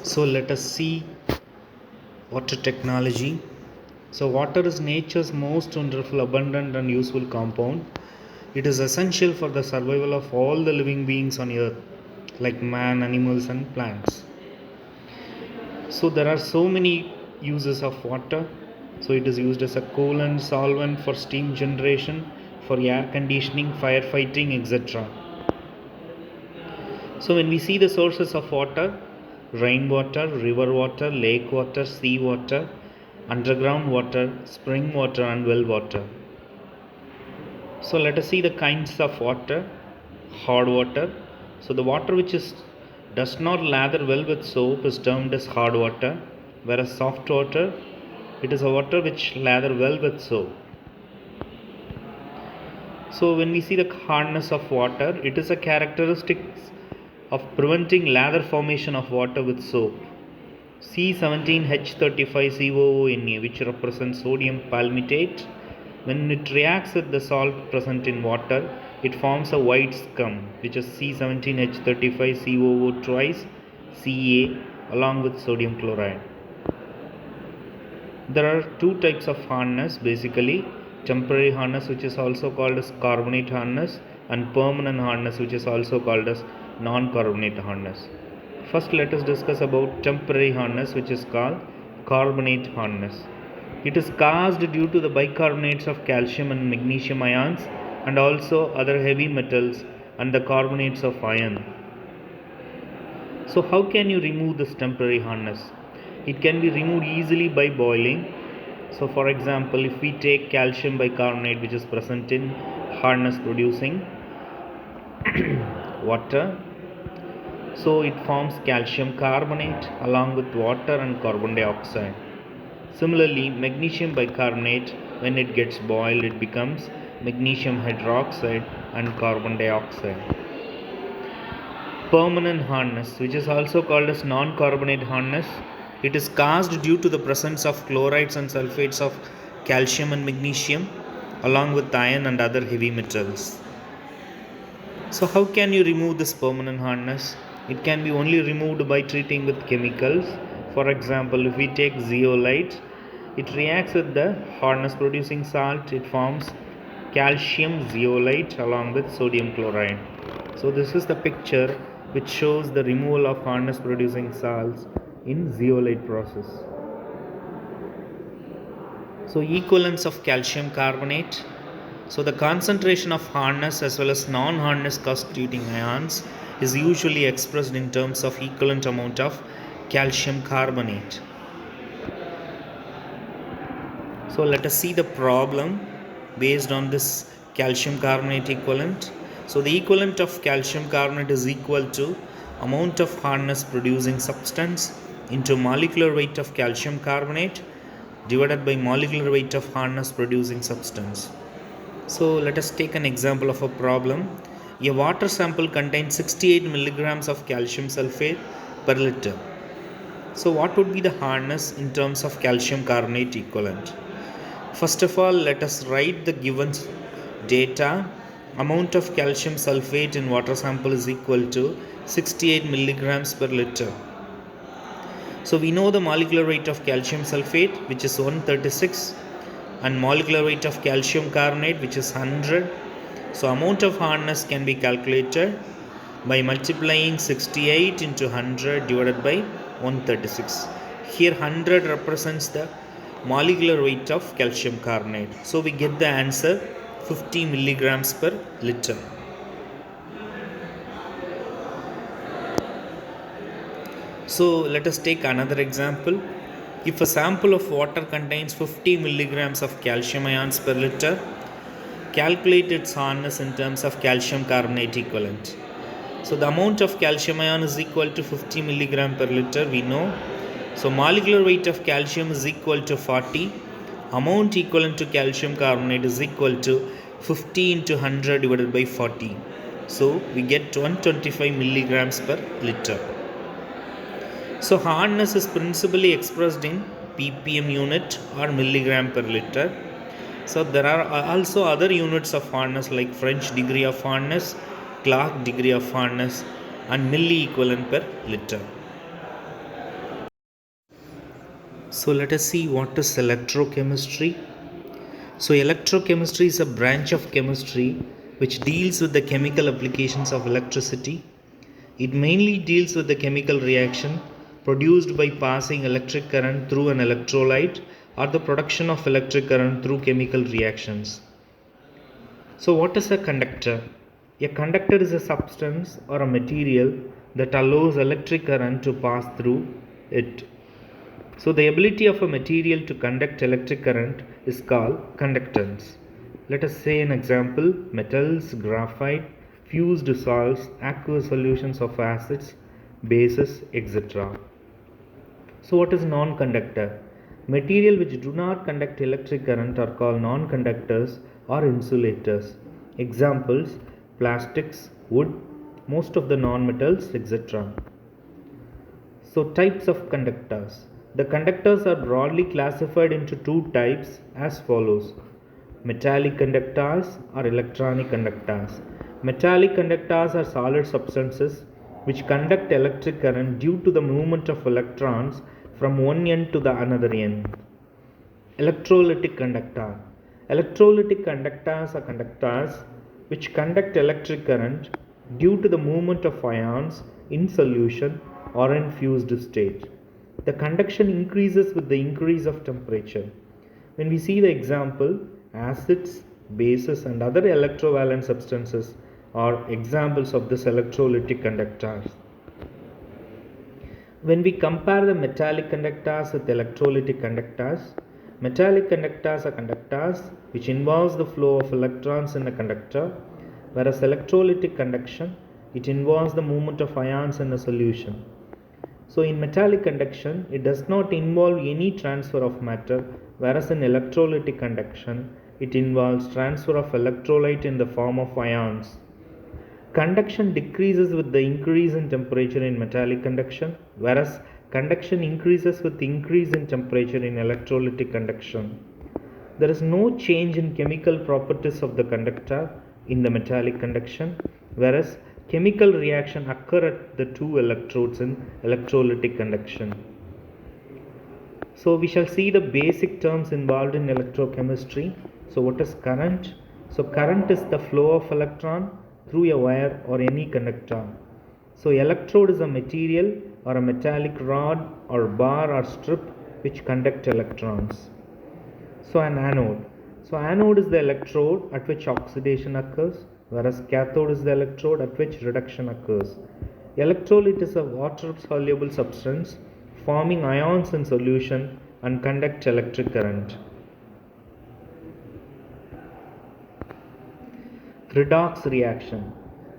So let us see water technology. So water is nature's most wonderful, abundant and useful compound. It is essential for the survival of all the living beings on earth, like man, animals and plants. So there are so many uses of water. So it is used as a coolant, solvent for steam generation, for air conditioning, firefighting, etc. So when we see the sources of water, rainwater, river water, lake water, sea water, underground water, spring water and well water. So let us see the kinds of water. Hard water. So the water which does not lather well with soap is termed as hard water, whereas soft water, it is a water which lather well with soap. So when we see the hardness of water, it is a characteristic of preventing lather formation of water with soap. C17H35COONA, which represents sodium palmitate, when it reacts with the salt present in water, it forms a white scum, which is C17H35COO twice Ca along with sodium chloride. There are two types of hardness basically: temporary hardness, which is also called as carbonate hardness, and permanent hardness, which is also called as non-carbonate hardness. First, let us discuss about temporary hardness, which is called carbonate hardness. It is caused due to the bicarbonates of calcium and magnesium ions and also other heavy metals and the carbonates of iron. So how can you remove this temporary hardness? It can be removed easily by boiling. So for example, if we take calcium bicarbonate, which is present in hardness producing water, so it forms calcium carbonate along with water and carbon dioxide. Similarly, magnesium bicarbonate, when it gets boiled, it becomes magnesium hydroxide and carbon dioxide. Permanent hardness, which is also called as non-carbonate hardness, it is caused due to the presence of chlorides and sulphates of calcium and magnesium along with iron and other heavy metals. So how can you remove this permanent hardness? It can be only removed by treating with chemicals. For example, if we take zeolite, it reacts with the hardness producing salt, it forms calcium zeolite along with sodium chloride. So this is the picture which shows the removal of hardness producing salts in zeolite process. So equivalence of calcium carbonate. So the concentration of hardness as well as non-hardness constituting ions is usually expressed in terms of equivalent amount of calcium carbonate. So let us see the problem based on this calcium carbonate equivalent. So the equivalent of calcium carbonate is equal to amount of hardness producing substance into molecular weight of calcium carbonate divided by molecular weight of hardness producing substance. So let us take an example of a problem. A water sample contains 68 milligrams of calcium sulfate per liter. So what would be the hardness in terms of calcium carbonate equivalent? First of all, let us write the given data. Amount of calcium sulfate in water sample is equal to 68 milligrams per liter. So we know the molecular weight of calcium sulfate, which is 136, and molecular weight of calcium carbonate, which is 100. So amount of hardness can be calculated by multiplying 68 into 100 divided by 136. Here 100 represents the molecular weight of calcium carbonate. So we get the answer 50 milligrams per liter. So let us take another example. If a sample of water contains 50 milligrams of calcium ions per liter, calculate its hardness in terms of calcium carbonate equivalent. So the amount of calcium ion is equal to 50 milligram per liter, we know. So molecular weight of calcium is equal to 40. Amount equivalent to calcium carbonate is equal to 50 into 100 divided by 40. So we get 125 milligrams per liter. So hardness is principally expressed in ppm unit or milligram per liter. So there are also other units of hardness like French degree of hardness, Clark degree of hardness, and milli equivalent per liter. So let us see what is electrochemistry. So electrochemistry is a branch of chemistry which deals with the chemical applications of electricity. It mainly deals with the chemical reaction produced by passing electric current through an electrolyte or the production of electric current through chemical reactions. So what is a conductor? A conductor is a substance or a material that allows electric current to pass through it. So the ability of a material to conduct electric current is called conductance. Let us say an example: metals, graphite, fused salts, aqueous solutions of acids, bases, etc. So what is non-conductor? Material which do not conduct electric current are called non-conductors or insulators. Examples: plastics, wood, most of the non-metals, etc. So types of conductors. The conductors are broadly classified into two types as follows: metallic conductors or electronic conductors. Metallic conductors are solid substances which conduct electric current due to the movement of electrons from one end to the another end. Electrolytic conductor. Electrolytic conductors are conductors which conduct electric current due to the movement of ions in solution or in fused state. The conduction increases with the increase of temperature. When we see the example, acids, bases, and other electrovalent substances are examples of this electrolytic conductors. When we compare the metallic conductors with electrolytic conductors, metallic conductors are conductors which involves the flow of electrons in a conductor, whereas electrolytic conduction, it involves the movement of ions in a solution. So in metallic conduction, it does not involve any transfer of matter, whereas in electrolytic conduction, it involves transfer of electrolyte in the form of ions. Conduction decreases with the increase in temperature in metallic conduction, whereas conduction increases with increase in temperature in electrolytic conduction. There is no change in chemical properties of the conductor in the metallic conduction, whereas chemical reaction occur at the two electrodes in electrolytic conduction. So we shall see the basic terms involved in electrochemistry. So what is current? So current is the flow of electron through a wire or any conductor. So electrode is a material or a metallic rod or bar or strip which conduct electrons. So an anode. So anode is the electrode at which oxidation occurs, whereas cathode is the electrode at which reduction occurs. Electrolyte is a water-soluble substance forming ions in solution and conduct electric current. Redox reaction.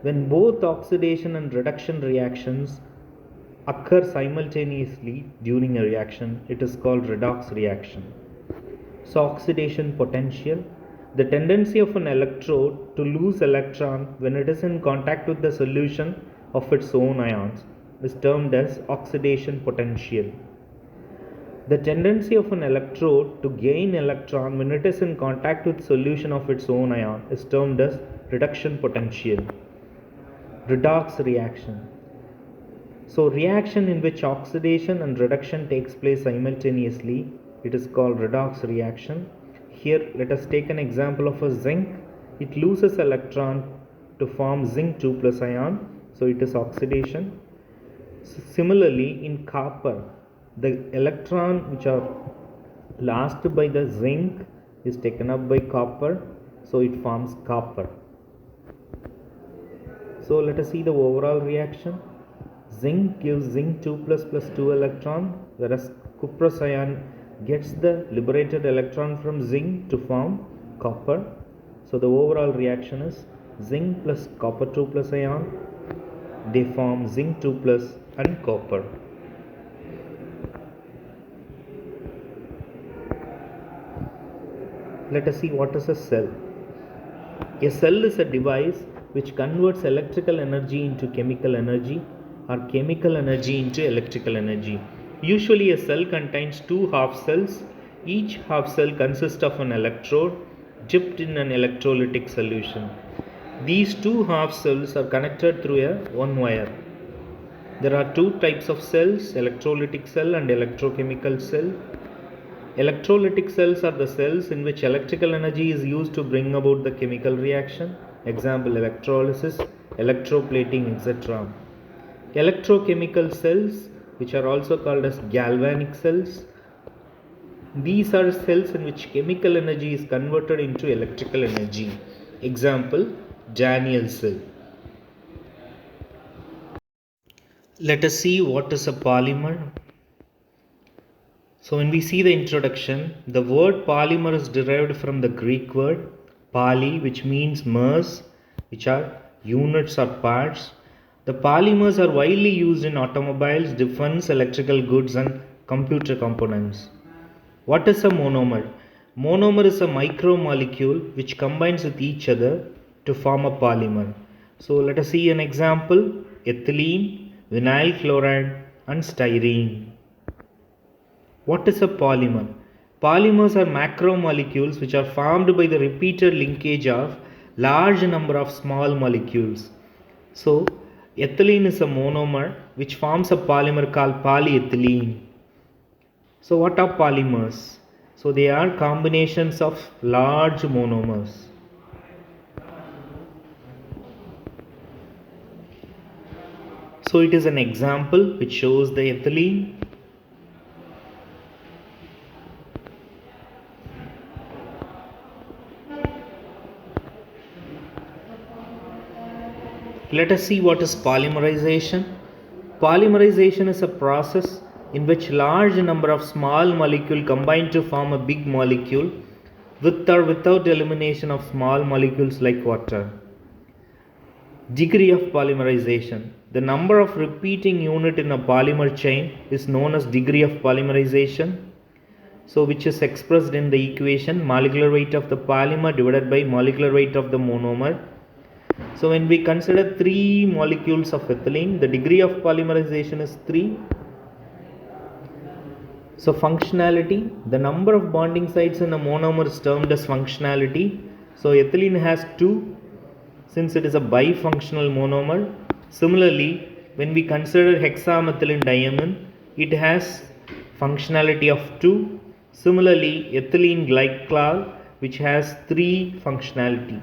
When both oxidation and reduction reactions occur simultaneously during a reaction, it is called redox reaction. So oxidation potential. The tendency of an electrode to lose electron when it is in contact with the solution of its own ions is termed as oxidation potential. The tendency of an electrode to gain electron when it is in contact with solution of its own ion is termed as reduction potential. Redox reaction. So reaction in which oxidation and reduction takes place simultaneously, it is called redox reaction. Here let us take an example of a zinc. It loses electron to form zinc 2 plus ion, so it is oxidation. Similarly in copper, the electron which are lost by the zinc is taken up by copper, so it forms copper. So let us see the overall reaction. Zinc gives zinc 2 plus 2 electron, whereas cuprous ion gets the liberated electron from zinc to form copper. So the overall reaction is zinc plus copper 2 plus ion, they form zinc 2 plus and copper. Let us see what is a cell. A cell is a device which converts electrical energy into chemical energy or chemical energy into electrical energy. Usually a cell contains two half cells. Each half cell consists of an electrode dipped in an electrolytic solution. These two half cells are connected through one wire. There are two types of cells, electrolytic cell and electrochemical cell. Electrolytic cells are the cells in which electrical energy is used to bring about the chemical reaction. Example, electrolysis, electroplating, etc. Electrochemical cells, which are also called as galvanic cells, these are cells in which chemical energy is converted into electrical energy. Example, Daniel cell. Let us see what is a polymer. So when we see the introduction, the word polymer is derived from the Greek word poly, which means mers, which are units or parts. The polymers are widely used in automobiles, defense, electrical goods and computer components. What is a monomer? Monomer is a micromolecule which combines with each other to form a polymer. So let us see an example: ethylene, vinyl chloride and styrene. What is a polymer? Polymers are macromolecules which are formed by the repeated linkage of large number of small molecules. So ethylene is a monomer which forms a polymer called polyethylene. So what are polymers? So they are combinations of large monomers. So it is an example which shows the ethylene. Let us see what is polymerization. Polymerization is a process in which large number of small molecules combine to form a big molecule with or without elimination of small molecules like water. Degree of polymerization. The number of repeating unit in a polymer chain is known as degree of polymerization. So which is expressed in the equation molecular weight of the polymer divided by molecular weight of the monomer. So when we consider 3 molecules of ethylene, the degree of polymerization is 3. So functionality, the number of bonding sites in a monomer is termed as functionality. So ethylene has 2 since it is a bifunctional monomer. Similarly, when we consider hexamethylene diamine, it has functionality of 2. Similarly, ethylene glycol, which has 3 functionality.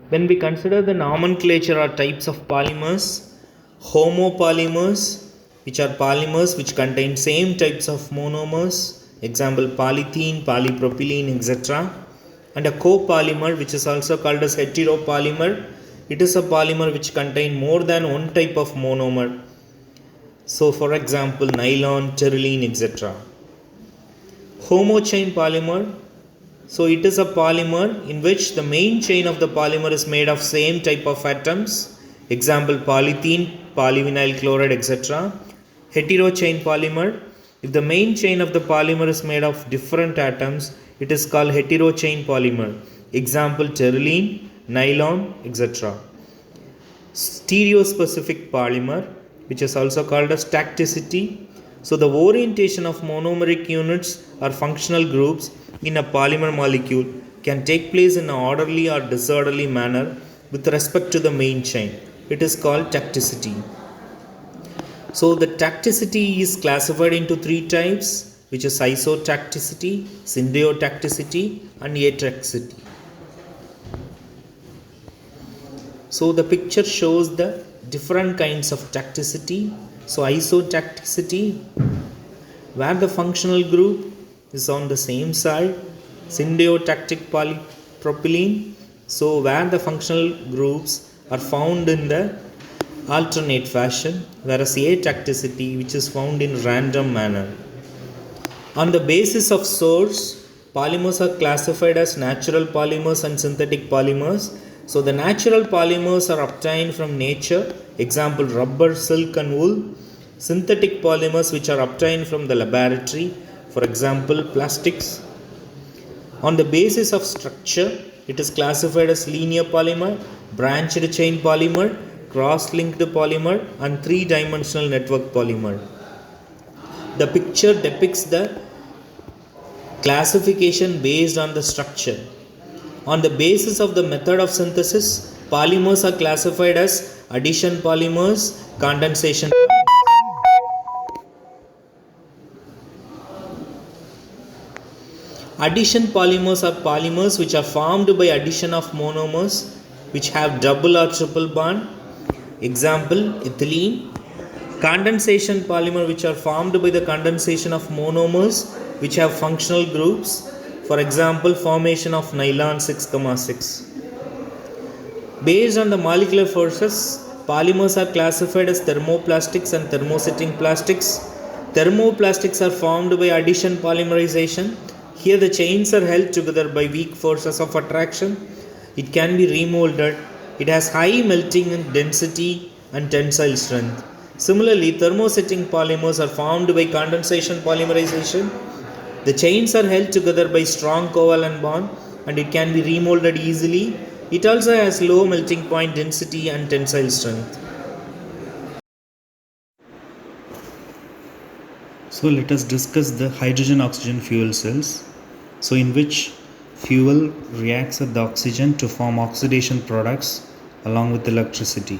When we consider the nomenclature or types of polymers, homopolymers, which are polymers which contain same types of monomers, example polythene, polypropylene, etc. And a copolymer, which is also called as heteropolymer. It is a polymer which contain more than one type of monomer. So for example, nylon, terylene, etc. Homochain polymer. So it is a polymer in which the main chain of the polymer is made of same type of atoms. Example, polythene, polyvinyl chloride, etc. Heterochain polymer. If the main chain of the polymer is made of different atoms, it is called heterochain polymer. Example, terylene, nylon, etc. Stereospecific polymer, which is also called as tacticity. So the orientation of monomeric units or functional groups in a polymer molecule can take place in an orderly or disorderly manner with respect to the main chain. It is called tacticity. So the tacticity is classified into 3 types, which is isotacticity, syndioticity and atracticity. So the picture shows the different kinds of tacticity. So isotacticity, where the functional group is on the same side. Syndiotactic polypropylene, so where the functional groups are found in the alternate fashion, whereas atacticity, which is found in random manner. On the basis of source, polymers are classified as natural polymers and synthetic polymers. So the natural polymers are obtained from nature, example rubber, silk and wool. Synthetic polymers which are obtained from the laboratory, for example plastics. On the basis of structure, it is classified as linear polymer, branched chain polymer, cross-linked polymer and 3-dimensional network polymer. The picture depicts the classification based on the structure. On the basis of the method of synthesis, polymers are classified as addition polymers, condensation polymers. Addition polymers are polymers which are formed by addition of monomers which have double or triple bond. Example, ethylene. Condensation polymer which are formed by the condensation of monomers which have functional groups. For example, formation of nylon 6,6. Based on the molecular forces, polymers are classified as thermoplastics and thermosetting plastics. Thermoplastics are formed by addition polymerization. Here the chains are held together by weak forces of attraction. It can be remolded. It has high melting density and tensile strength. Similarly, thermosetting polymers are formed by condensation polymerization. The chains are held together by strong covalent bond and it can be remolded easily. It also has low melting point density and tensile strength. So let us discuss the hydrogen-oxygen fuel cells. So in which fuel reacts with the oxygen to form oxidation products along with electricity.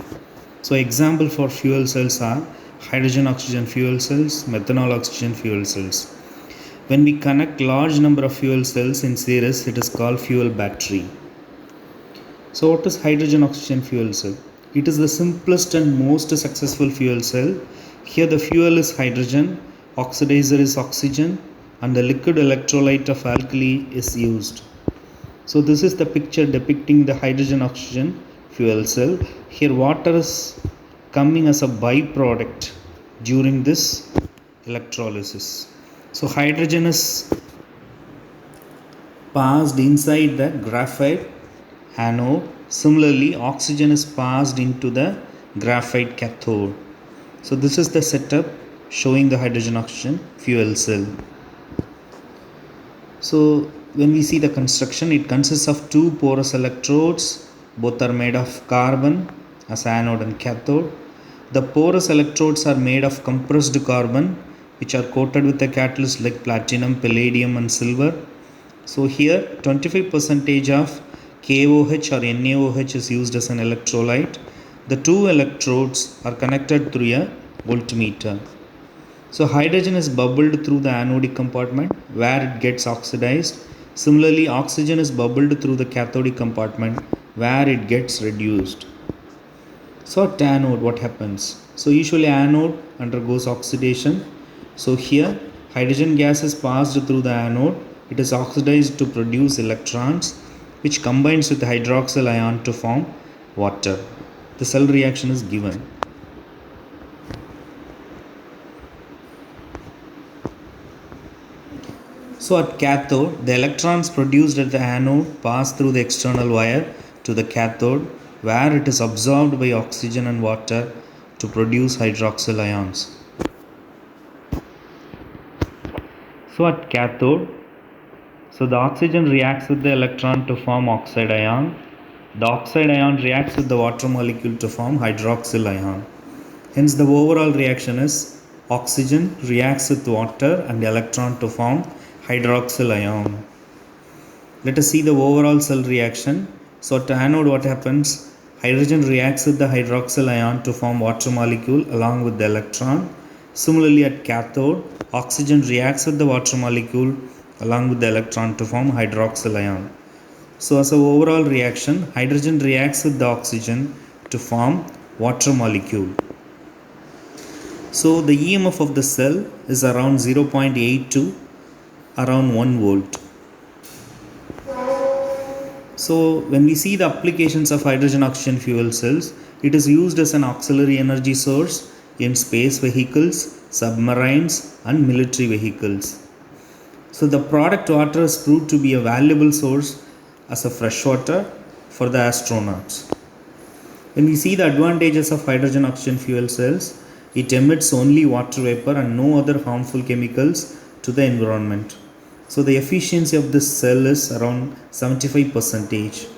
So example for fuel cells are hydrogen-oxygen fuel cells, methanol-oxygen fuel cells. When we connect large number of fuel cells in series, it is called fuel battery. So what is hydrogen-oxygen fuel cell? It is the simplest and most successful fuel cell. Here the fuel is hydrogen, oxidizer is oxygen, and the liquid electrolyte of alkali is used. So this is the picture depicting the hydrogen-oxygen fuel cell. Here water is coming as a byproduct during this electrolysis. So hydrogen is passed inside the graphite anode. Similarly, oxygen is passed into the graphite cathode. So this is the setup showing the hydrogen-oxygen fuel cell. So when we see the construction, it consists of two porous electrodes. Both are made of carbon as anode and cathode. The porous electrodes are made of compressed carbon which are coated with a catalyst like platinum, palladium and silver. So here 25% of KOH or NaOH is used as an electrolyte. The two electrodes are connected through a voltmeter. So hydrogen is bubbled through the anodic compartment where it gets oxidized. Similarly, oxygen is bubbled through the cathodic compartment where it gets reduced. So at anode, what happens? So usually anode undergoes oxidation. So here hydrogen gas is passed through the anode. It is oxidized to produce electrons which combines with the hydroxyl ion to form water. The cell reaction is given. So at cathode, the electrons produced at the anode pass through the external wire to the cathode where it is absorbed by oxygen and water to produce hydroxyl ions. So at cathode, the oxygen reacts with the electron to form oxide ion. The oxide ion reacts with the water molecule to form hydroxyl ion. Hence the overall reaction is oxygen reacts with water and electron to form hydroxyl ion. Let us see the overall cell reaction. So at anode, what happens? Hydrogen reacts with the hydroxyl ion to form water molecule along with the electron. Similarly at cathode, oxygen reacts with the water molecule along with the electron to form hydroxyl ion. So as an overall reaction, hydrogen reacts with the oxygen to form water molecule. So the EMF of the cell is around 0.8 to around 1 volt. So when we see the applications of hydrogen oxygen fuel cells, it is used as an auxiliary energy source in space vehicles, submarines and military vehicles. So the product water is proved to be a valuable source as a fresh water for the astronauts. When we see the advantages of hydrogen oxygen fuel cells, it emits only water vapor and no other harmful chemicals to the environment. So the efficiency of this cell is around 75%.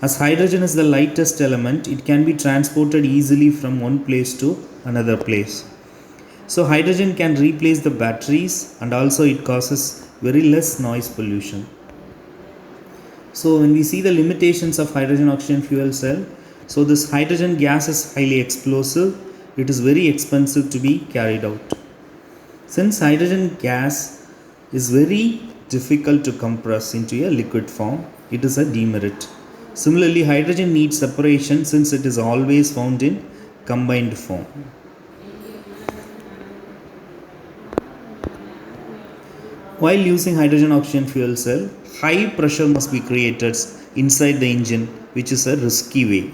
As hydrogen is the lightest element, it can be transported easily from one place to another place. So hydrogen can replace the batteries and also it causes very less noise pollution. So when we see the limitations of hydrogen oxygen fuel cell, so this hydrogen gas is highly explosive. It is very expensive to be carried out. Since hydrogen gas is very difficult to compress into a liquid form. It is a demerit. Similarly, hydrogen needs separation since it is always found in combined form. While using hydrogen oxygen fuel cell, high pressure must be created inside the engine, which is a risky way.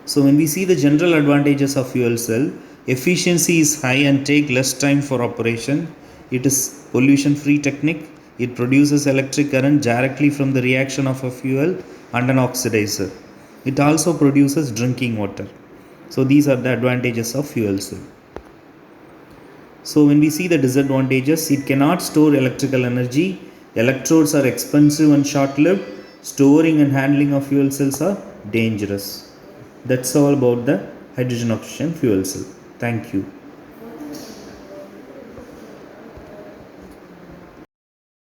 So when we see the general advantages of fuel cell, efficiency is high and take less time for operation. It is pollution free technique. It produces electric current directly from the reaction of a fuel and an oxidizer. It also produces drinking water. So these are the advantages of fuel cell. So when we see the disadvantages, it cannot store electrical energy. Electrodes are expensive and short-lived. Storing and handling of fuel cells are dangerous. That's all about the hydrogen oxygen fuel cell. Thank you.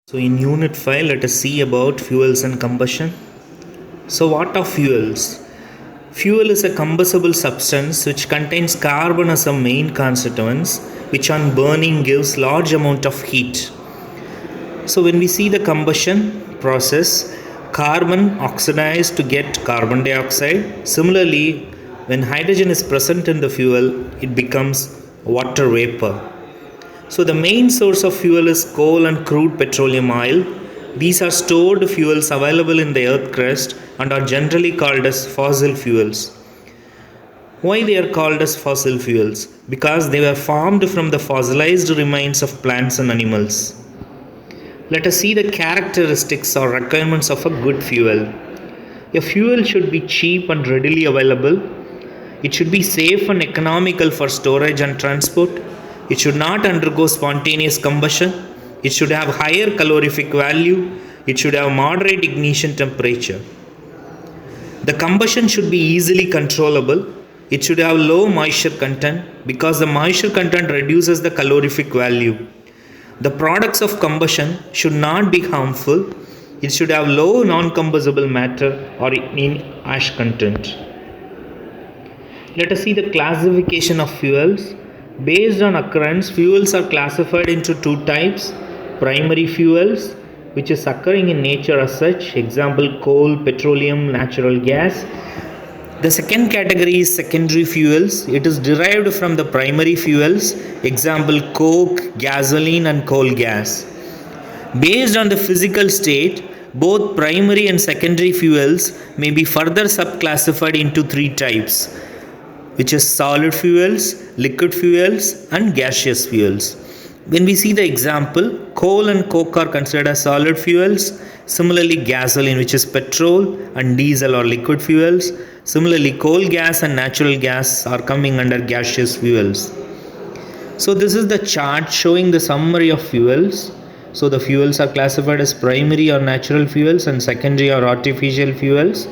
So in unit 5, let us see about fuels and combustion. So what are fuels? Fuel is a combustible substance which contains carbon as a main constituent, which on burning gives large amount of heat. So when we see the combustion process, carbon oxidized to get carbon dioxide. Similarly, when hydrogen is present in the fuel, it becomes water vapor. So the main source of fuel is coal and crude petroleum oil. These are stored fuels available in the earth crust and are generally called as fossil fuels. Why they are called as fossil fuels? Because they were formed from the fossilized remains of plants and animals. Let us see the characteristics or requirements of a good fuel. A fuel should be cheap and readily available. It should be safe and economical for storage and transport. It should not undergo spontaneous combustion. It should have higher calorific value. It should have moderate ignition temperature. The combustion should be easily controllable. It should have low moisture content because the moisture content reduces the calorific value. The products of combustion should not be harmful. It should have low non-combustible matter or in ash content. Let us see the classification of fuels. Based on occurrence, fuels are classified into two types. Primary fuels, which is occurring in nature as such, example coal, petroleum, natural gas. The second category is secondary fuels. It is derived from the primary fuels, example coke, gasoline and coal gas. Based on the physical state, both primary and secondary fuels may be further subclassified into three types, which is solid fuels, liquid fuels and gaseous fuels. When we see the example, coal and coke are considered as solid fuels. Similarly, gasoline, which is petrol, and diesel are liquid fuels. Similarly, coal gas and natural gas are coming under gaseous fuels. So this is the chart showing the summary of fuels. So the fuels are classified as primary or natural fuels and secondary or artificial fuels.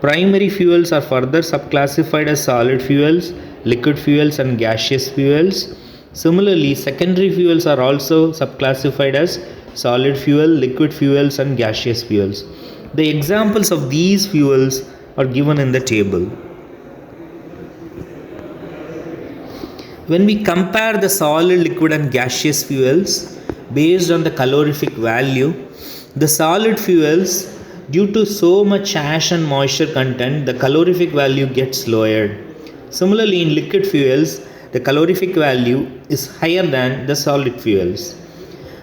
Primary fuels are further subclassified as solid fuels, liquid fuels and gaseous fuels. Similarly, secondary fuels are also subclassified as solid fuel, liquid fuels and gaseous fuels. The examples of these fuels are given in the table. When we compare the solid, liquid and gaseous fuels based on the calorific value, the solid fuels, due to so much ash and moisture content, the calorific value gets lowered. Similarly, in liquid fuels, the calorific value is higher than the solid fuels.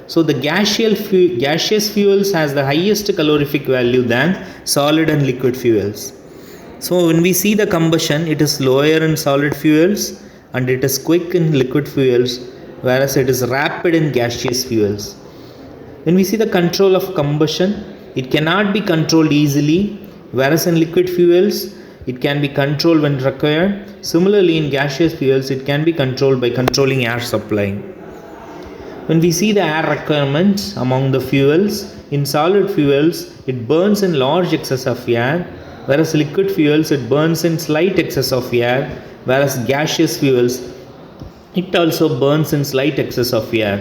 So the gaseous fuels has the highest calorific value than solid and liquid fuels. So when we see the combustion, it is lower in solid fuels and it is quick in liquid fuels, whereas it is rapid in gaseous fuels. When we see the control of combustion, it cannot be controlled easily, whereas in liquid fuels, it can be controlled when required. Similarly, in gaseous fuels, it can be controlled by controlling air supply. When we see the air requirements among the fuels, in solid fuels, it burns in large excess of air, whereas liquid fuels, it burns in slight excess of air, whereas gaseous fuels, it also burns in slight excess of air.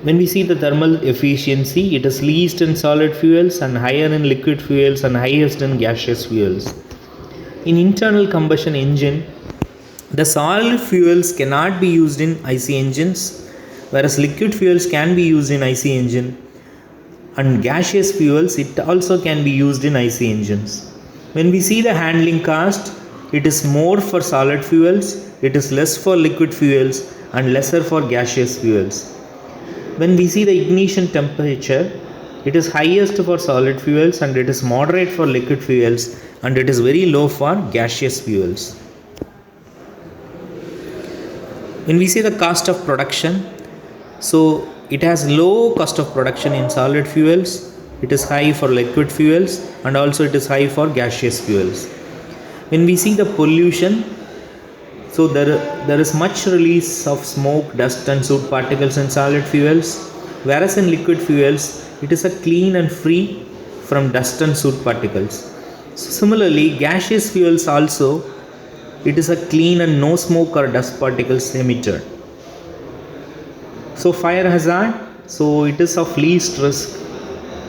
When we see the thermal efficiency, it is least in solid fuels and higher in liquid fuels and highest in gaseous fuels. In internal combustion engine, the solid fuels cannot be used in IC engines whereas liquid fuels can be used in IC engine, and gaseous fuels it also can be used in IC engines. When we see the handling cost, it is more for solid fuels, it is less for liquid fuels, and lesser for gaseous fuels. When we see the ignition temperature, it is highest for solid fuels and it is moderate for liquid fuels, and it is very low for gaseous fuels. When we see the cost of production, so it has low cost of production in solid fuels, it is high for liquid fuels, and also it is high for gaseous fuels. When we see the pollution, so there is much release of smoke, dust and soot particles in solid fuels, whereas in liquid fuels it is a clean and free from dust and soot particles. So similarly, gaseous fuels also, it is a clean and no smoke or dust particles emitted. So fire hazard, so it is of least risk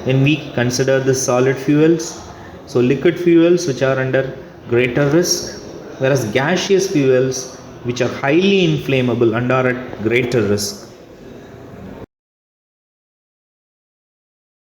when we consider the solid fuels. So liquid fuels which are under greater risk, whereas gaseous fuels which are highly inflammable and are at greater risk.